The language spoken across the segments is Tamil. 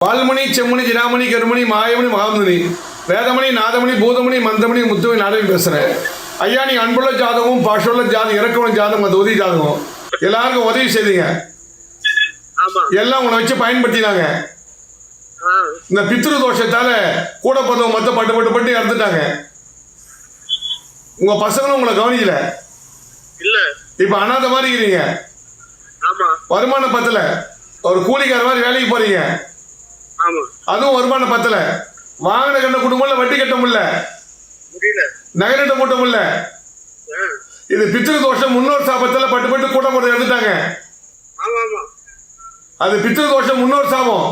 வால்மணி செம்மணி ஜினாமணி கருமணி மாயமணி மகாமணி வேதமணி நாதமணி பூதமணி மந்தமணி முத்துமணி நாடகம் பேசுகிறேன். ஐயா, நீ அன்புள்ள ஜாதகம், பாஷுள்ள ஜாதகம், இறக்கவன ஜாதகம், அது உதவி ஜாதகம் எல்லாருக்கும் உதவி செய்தீங்க. எல்லாம் உங்களை வச்சு பயன்படுத்தினாங்க. இந்த பித்ரு தோஷத்தால கூட பிறந்தவங்க மொத்தம் பட்டு பட்டு இறந்துட்டாங்க. உங்க பசங்களும் உங்களை கவனிக்கல. இப்ப அனாத மாதிரி இருக்கிறீங்க. வருமானம் பத்தல. ஒரு கூலிக்கார மாதிரி வேலைக்கு போறீங்க, அதுவும் வருமானம் பத்தல. வாங்கின கட்ட குடும்பம் வட்டி கட்ட முடியல, நகரட்ட மூட்ட முடியல. இது பித்ரு தோஷம். முன்னோர் சாபத்தில் பட்டு கூட போட்டு எடுத்துட்டாங்க. அது பித்ரு தோஷம், முன்னோர் சாபம்.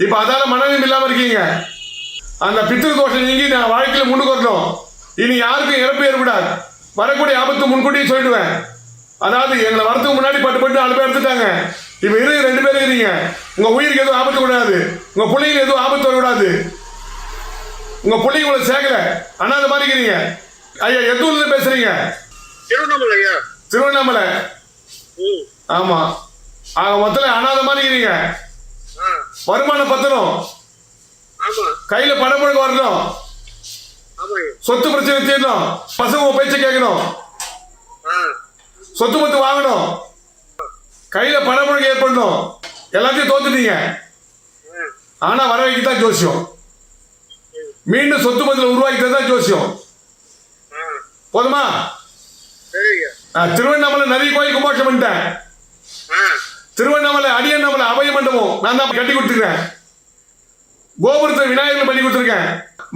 இப்ப அதால மனநிலை இல்லாம இருக்கீங்க. அந்த பித்ரு தோஷம் நீங்கி நான் வாழ்க்கையில முன்னுக்கு வரணும். இனி யாருக்கும் இறப்பு ஏற்படாது. வரக்கூடிய ஆபத்து முன்கூட்டியே சொல்லிடுவேன். அதாவது எங்களை வரத்துக்கு முன்னாடி பட்டு 4 பேர் எடுத்துட்டாங்க. இப்ப 2 பேர் இருக்கீங்க. உங்க உயிருக்கு எதுவும் ஆபத்து கூடாது, உங்க பிள்ளைங்க எதுவும் ஆபத்து வரக்கூடாது. உங்க பிள்ளைங்க உங்களை சேர்க்கல, அனாத மாதிரி இருக்கிறீங்க. ஐயா, எந்த ஊர்ல பேசுறீங்க? திருவண்ணாமலை. ஆமா. ஆக மொத்தம் அனாத மாதிரி இருக்கிறீங்க. வருமானம் பத்தணும், கையில பணப்பழக்கம் வரணும், சொத்து பிரச்சனை தீரணும், பசங்க பேச்ச கேட்கணும், சொத்து பத்து வாங்கணும், கையில பணப்பழக்கம் ஏற்படணும். எல்லாத்தையும் தோத்துட்டீங்க. ஆனா வர வைக்கத்தான் ஜோசியம். மீண்டும் சொத்து பத்துல உருவாக்கிட்டு தான் ஜோசியம். போதுமா? திருவண்ணாமலை நிறைய கோயில் கும்பாஷம் பண்ணிட்டேன். திருவண்ணாமலை அடியண்ணாமலை அபய மண்டபம் நான் தான் கட்டி கொடுத்துருக்கேன். கோபுரத்தை விநாயகர் பண்ணி கொடுத்துருக்கேன்.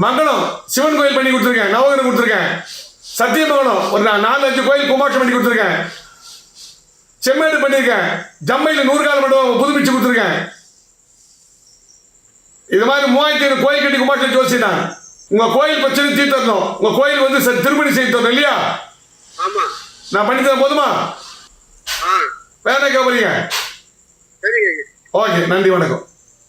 மங்களம் சிவன் கோயில் பண்ணி கொடுத்துருக்கேன். நவகிரகம் கொடுத்துருக்கேன். சத்தியமங்கலம் ஒரு 4-5 கோயில் கும்பாஷம் பண்ணி கொடுத்துருக்கேன். செம்மேடு பண்ணியிருக்கேன். ஜம்மையில் 100 கால மண்டபம் புதுப்பிச்சு கொடுத்துருக்கேன். இது மாதிரி 3000 கோயில் கட்டி கும்பாஷம் ஜோசி தான். உங்க கோயில் பிரச்சனை தீர்த்தரணும். உங்க கோயில் வந்து திருப்பணி செய்து தரணும் இல்லையா? நான் பண்ணி தரேன். போதுமா? வேற என்ன கேட்பீங்க? ஓகே, நன்றி, வணக்கம்.